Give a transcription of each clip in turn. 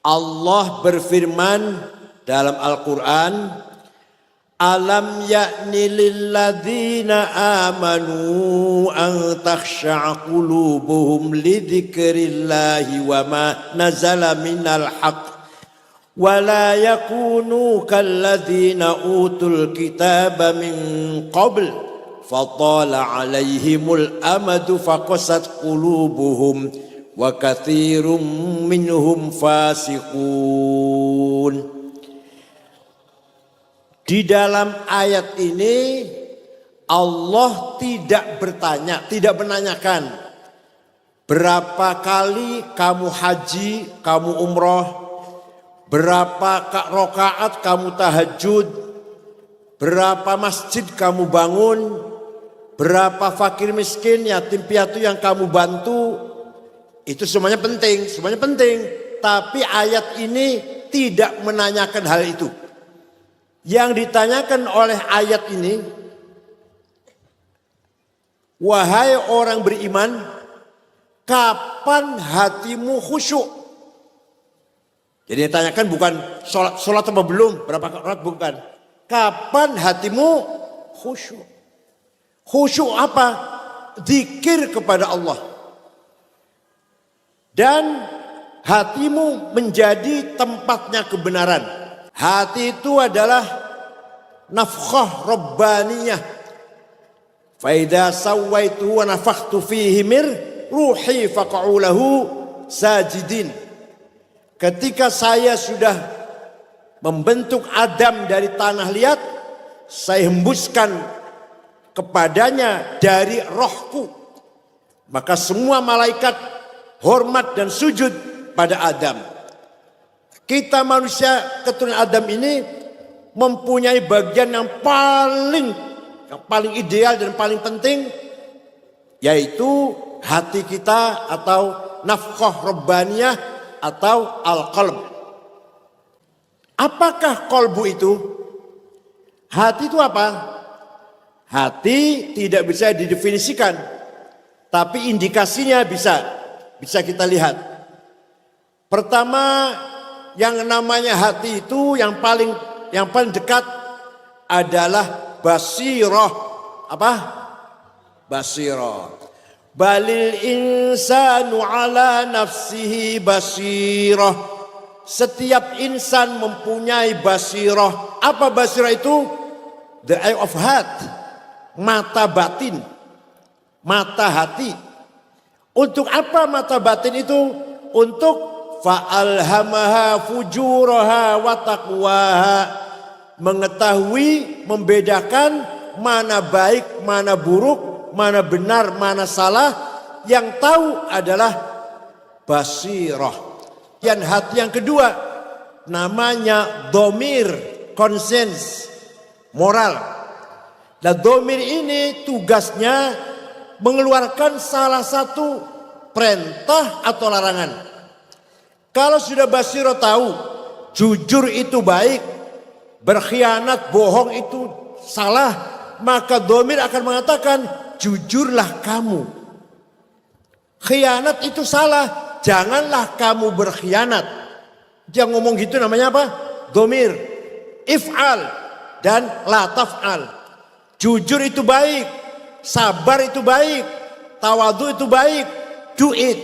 Allah berfirman dalam Al-Quran, Alam ya'ni lilladzina amanu an takhsha'a qulubuhum lidzikrillahi wa ma nazala minal haqq wa la yakunu kalladzina utul kitaba min qabl fatala 'alaihimul amadu faqasat qulubuhum wa katsirum minhum fasiqun. Di dalam ayat ini Allah tidak bertanya, tidak menanyakan berapa kali kamu haji, kamu umroh, berapa rakaat kamu tahajud, berapa masjid kamu bangun, berapa fakir miskin, yatim piatu yang kamu bantu. Itu semuanya penting, semuanya penting. Tapi ayat ini tidak menanyakan hal itu. Yang ditanyakan oleh ayat ini, wahai orang beriman, kapan hatimu khusyuk? Jadi ditanyakan bukan sholat apa belum, berapa rakaat, bukan. Kapan hatimu khusyuk? Khusyuk apa? Zikir kepada Allah. Dan hatimu menjadi tempatnya kebenaran. Hati itu adalah nafkhah rabbaniyah. Fa idza sawaitu wa nafakhtu fihi mir ruhi faq'u lahu sajidin. Ketika saya sudah membentuk Adam dari tanah liat, saya hembuskan kepadanya dari rohku. Maka semua malaikat hormat dan sujud pada Adam. Kita manusia keturunan Adam ini mempunyai bagian yang paling ideal dan paling penting, yaitu hati kita atau nafkhah rabbaniyah atau al-qalb. Apakah qalbu itu? Hati itu apa? Hati tidak bisa didefinisikan, tapi indikasinya bisa kita lihat. Pertama, yang namanya hati itu yang paling dekat adalah basirah. Apa? Basirah. Balil insanu ala nafsihi basirah. Setiap insan mempunyai basirah. Apa basirah itu? The eye of heart. Mata batin. Mata hati. Untuk apa mata batin itu? Untuk fa'alhamaha fujuraha wa taqwaha, mengetahui, membedakan mana baik, mana buruk, mana benar, mana salah. Yang tahu adalah basirah. Dan hati yang kedua namanya dhamir, conscience, moral. Nah, dhamir ini tugasnya mengeluarkan salah satu perintah atau larangan. Kalau sudah basiro tahu, jujur itu baik, berkhianat, bohong itu salah, maka dhamir akan mengatakan, jujurlah kamu. Khianat itu salah, janganlah kamu berkhianat. Yang ngomong gitu namanya apa? Dhamir. If'al dan la taf'al. Jujur itu baik, sabar itu baik, tawadu itu baik, do it,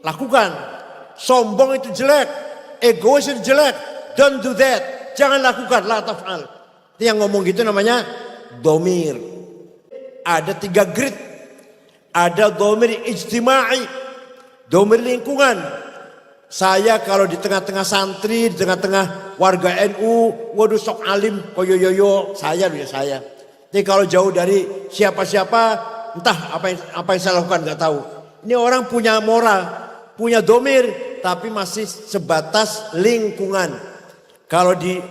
lakukan. Sombong itu jelek, egois itu jelek, don't do that, jangan lakukan, la taf'al. Yang ngomong gitu namanya dhamir. Ada 3 grade. Ada dhamir ijtima'i, dhamir lingkungan. Saya kalau di tengah-tengah santri, di tengah-tengah warga NU, waduh sok alim, koyoyoyo, saya. Tapi kalau jauh dari siapa-siapa, entah apa yang saya lakukan nggak tahu. Ini orang punya moral, punya dhamir, tapi masih sebatas lingkungan. Kalau di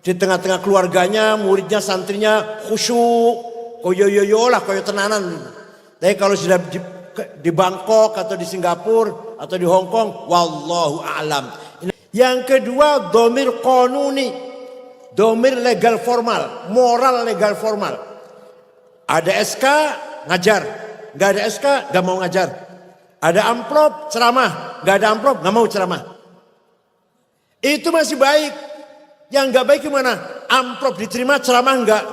tengah-tengah keluarganya, muridnya, santrinya khusyuk, koyoyoyo lah, koyo tenanan. Tapi kalau sudah di Bangkok atau di Singapura atau di Hong Kong, wallahu a'lam. Yang kedua, dhamir qanuni, dhamir legal formal, moral legal formal. Ada SK ngajar, nggak ada SK nggak mau ngajar. Ada amplop ceramah, nggak ada amplop nggak mau ceramah. Itu masih baik. Yang nggak baik gimana? Amplop diterima, ceramah enggak.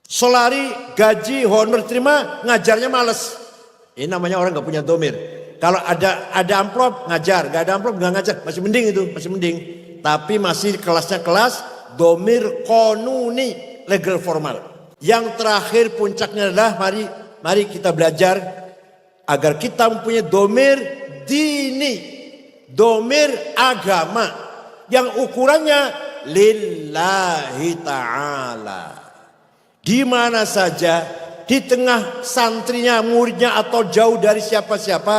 Solari, gaji, honor terima, ngajarnya males. Ini namanya orang nggak punya domir. Kalau ada amplop ngajar, nggak ada amplop nggak ngajar, masih mending itu, masih mending. Tapi masih kelasnya kelas domir konuni, legal formal. Yang terakhir puncaknya adalah mari kita belajar agar kita mempunyai domir dini, domir agama yang ukurannya lillahi ta'ala. Di mana saja, di tengah santrinya, muridnya atau jauh dari siapa-siapa,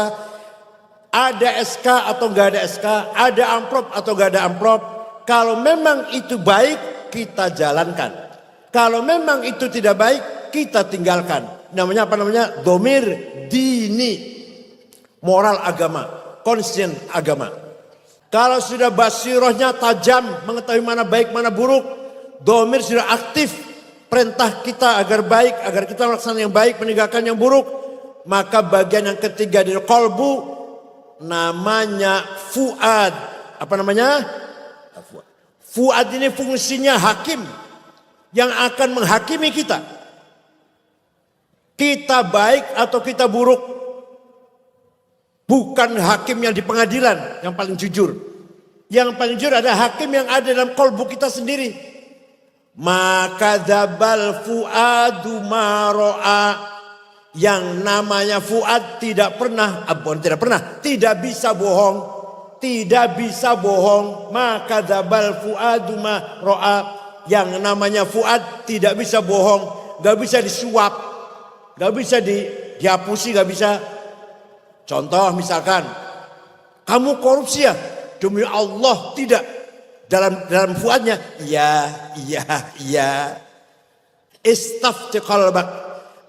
ada SK atau nggak ada SK, ada amplop atau nggak ada amplop, kalau memang itu baik kita jalankan. Kalau memang itu tidak baik kita tinggalkan. Namanya apa namanya? Domir dini, moral agama, konsisten agama. Kalau sudah basirohnya tajam, mengetahui mana baik mana buruk, domir sudah aktif, perintah kita agar baik, agar kita melaksanakan yang baik, meninggalkan yang buruk, maka bagian yang ketiga dari kolbu namanya fuad. Apa namanya? Fuad ini fungsinya hakim yang akan menghakimi kita. Kita baik atau kita buruk. Bukan hakim yang di pengadilan yang paling jujur. Yang paling jujur ada hakim yang ada dalam kolbu kita sendiri. Maka dzabal fuadu maro'a. Yang namanya fuad tidak bisa bohong. Tidak bisa bohong. Maka dzabal fuadu maro'a. Yang namanya fuad tidak bisa bohong. Gak bisa disuap. Gak bisa dihapusi, gak bisa. Contoh misalkan, kamu korupsi ya? Demi Allah tidak. Dalam fuadnya, iya. Istafti qalbak,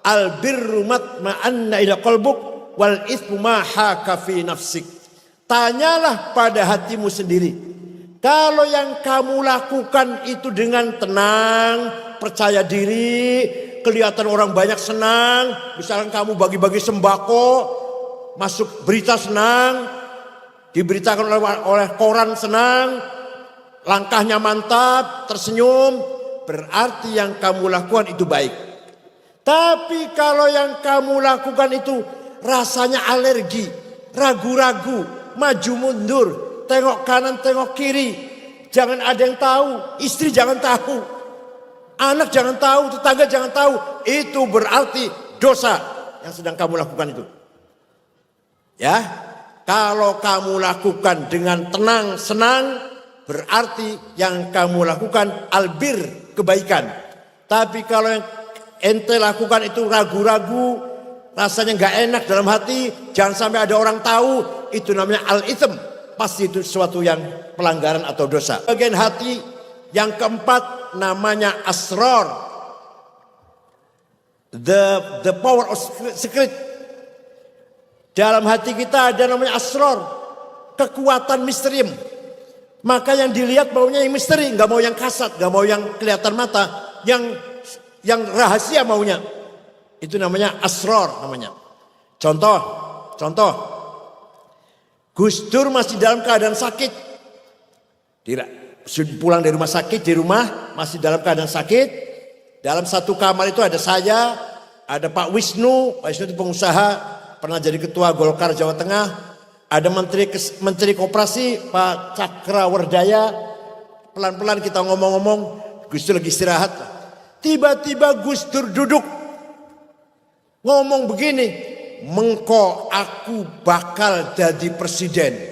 albirru matma'anna ila qalbuk, wal ithmu ma haka fi nafsik. Tanyalah pada hatimu sendiri. Kalau yang kamu lakukan itu dengan tenang, percaya diri, kelihatan orang banyak senang, misalkan kamu bagi-bagi sembako, masuk berita senang, diberitakan oleh koran senang, langkahnya mantap, tersenyum, berarti yang kamu lakukan itu baik. Tapi kalau yang kamu lakukan itu rasanya alergi, ragu-ragu, maju mundur, tengok kanan, tengok kiri, jangan ada yang tahu, istri jangan tahu, anak jangan tahu, tetangga jangan tahu, itu berarti dosa yang sedang kamu lakukan itu. Ya, kalau kamu lakukan dengan tenang, senang, berarti yang kamu lakukan albir, kebaikan. Tapi kalau yang ente lakukan itu ragu-ragu, rasanya nggak enak dalam hati, jangan sampai ada orang tahu, itu namanya al-itsm. Pasti itu sesuatu yang pelanggaran atau dosa. Bagian hati yang keempat namanya asrar. The power of secret. Dalam hati kita ada namanya asrar, kekuatan misterium. Maka yang dilihat maunya yang misteri, nggak mau yang kasat, nggak mau yang kelihatan mata, yang rahasia maunya. Itu namanya asrar namanya. Contoh, Gus Dur masih dalam keadaan sakit. Pulang dari rumah sakit, di rumah masih dalam keadaan sakit. Dalam satu kamar itu ada saya, ada Pak Wisnu itu pengusaha, pernah jadi ketua Golkar Jawa Tengah, ada menteri koperasi Pak Cakrawardaya. Pelan-pelan kita ngomong-ngomong, Gus Dur lagi istirahat. Tiba-tiba Gus Dur duduk ngomong begini, mengko aku bakal jadi presiden.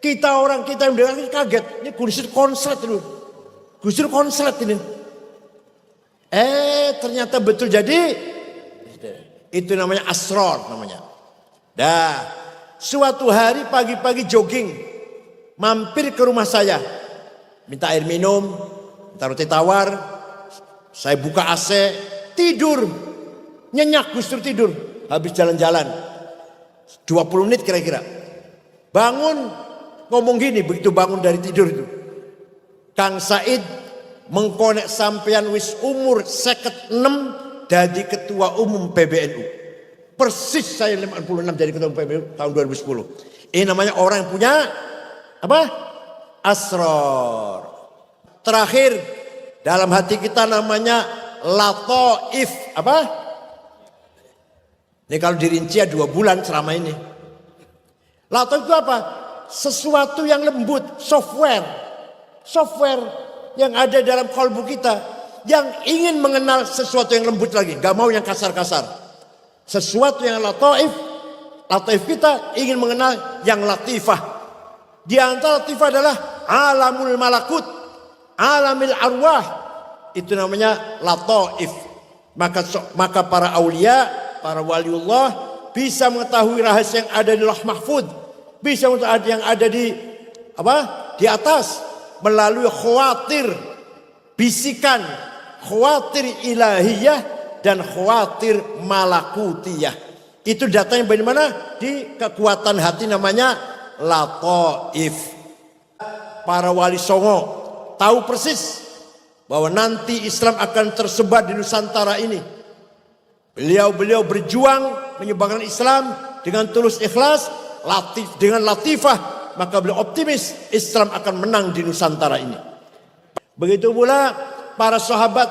Kita yang dengar kaget, ini Gus Dur konslet dulu. Gus Dur konslet ini. Ternyata betul jadi. Itu namanya asrar namanya. Suatu hari pagi-pagi jogging, mampir ke rumah saya, minta air minum, minta roti tawar, saya buka AC, tidur, nyenyak Gus Dur tidur, habis jalan-jalan, 20 menit kira-kira, bangun, ngomong gini, begitu bangun dari tidur itu, Kang Said mengkonek sampean wis umur 56 jadi ketua umum PBNU. Persis saya 56 jadi ketua umum PBNU tahun 2010. Ini namanya orang yang punya apa? Asror. Terakhir dalam hati kita namanya lataif. Apa? Ini kalau dirinci ya 2 bulan selama ini. Lataif itu apa? Sesuatu yang lembut, software yang ada dalam kalbu kita, yang ingin mengenal sesuatu yang lembut lagi, gak mau yang kasar-kasar. Sesuatu yang lataif kita ingin mengenal yang latifah. Di antara latifah adalah alamul malakut, alamil arwah, itu namanya lataif. Maka para aulia, para waliullah bisa mengetahui rahasia yang ada di Lauh Mahfuz, bisa mengetahui yang ada di di atas melalui khawatir, bisikan, khawatir ilahiyah dan khawatir malakutiyah. Itu datanya dari mana? Di kekuatan hati namanya lataif. Para wali songo tahu persis bahwa nanti Islam akan tersebar di Nusantara ini. Beliau berjuang menyebarkan Islam dengan tulus ikhlas, dengan latifah, maka beliau optimis Islam akan menang di Nusantara ini. Begitu pula para sahabat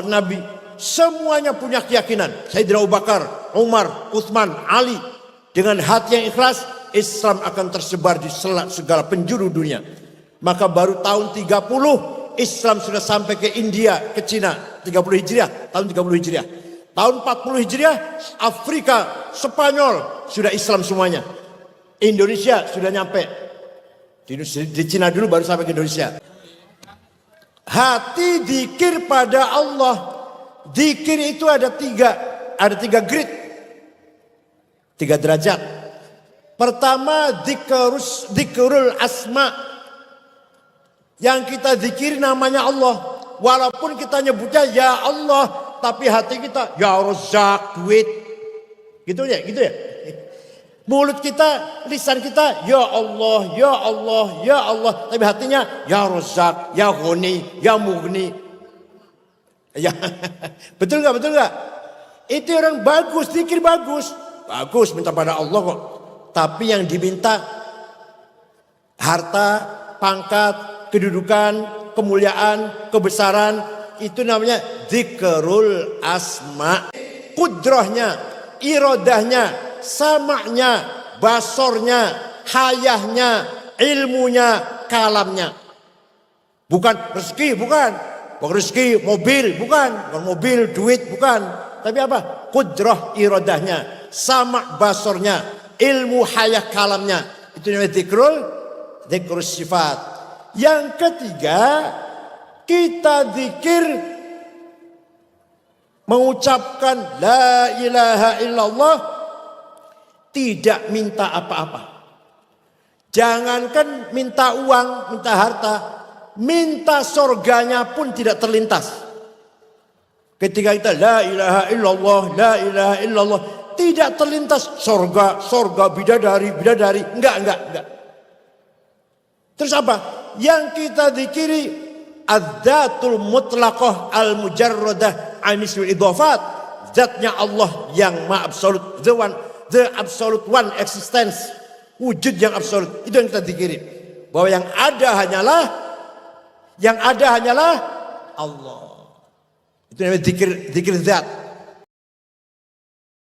Nabi, semuanya punya keyakinan. Sayyidina Abu Bakar, Umar, Utsman, Ali, dengan hati yang ikhlas, Islam akan tersebar di segala penjuru dunia. Maka baru tahun 30 Islam sudah sampai ke India, ke Cina. 30 Hijriah, tahun 30 Hijriah. Tahun 40 Hijriah, Afrika, Spanyol sudah Islam semuanya. Indonesia sudah nyampe. Di Cina dulu baru sampai ke Indonesia. Hati dzikir pada Allah. Dzikir itu ada 3 grade. 3 derajat. Pertama dzikrul asma. Yang kita zikir namanya Allah. Walaupun kita nyebutnya ya Allah, tapi hati kita ya Razzaq, duit. Gitu ya. Mulut kita, lisan kita ya Allah, ya Allah, ya Allah, tapi hatinya ya Razzaq, ya Ghani, ya Mughni. Ya. Betul enggak? Itu orang bagus, zikir bagus. Bagus minta pada Allah kok. Tapi yang diminta harta, pangkat, kedudukan, kemuliaan, kebesaran, itu namanya dzikrul asma. Kudrahnya, irodahnya, sama'nya, basornya, hayahnya, ilmunya, kalamnya. Bukan rezeki, bukan rezeki, mobil, bukan mobil, duit, bukan. Tapi apa? Kudrah irodahnya, sama' basornya, ilmu hayah kalamnya. Itu namanya dzikrul sifat. Yang ketiga, kita zikir mengucapkan la ilaha illallah, tidak minta apa-apa. Jangankan minta uang, minta harta, minta surganya pun tidak terlintas. Ketika kita la ilaha illallah, la ilaha illallah, tidak terlintas surga, bidadari, enggak. Terus apa? Yang kita zikiri adzatul mutlaqah al-mujarradah anisul idhafat, zatnya Allah yang maha absolut, the absolute one existence, wujud yang absolut. Itu yang kita zikiri. Bahwa yang ada hanyalah Allah. Itu namanya zikir zat.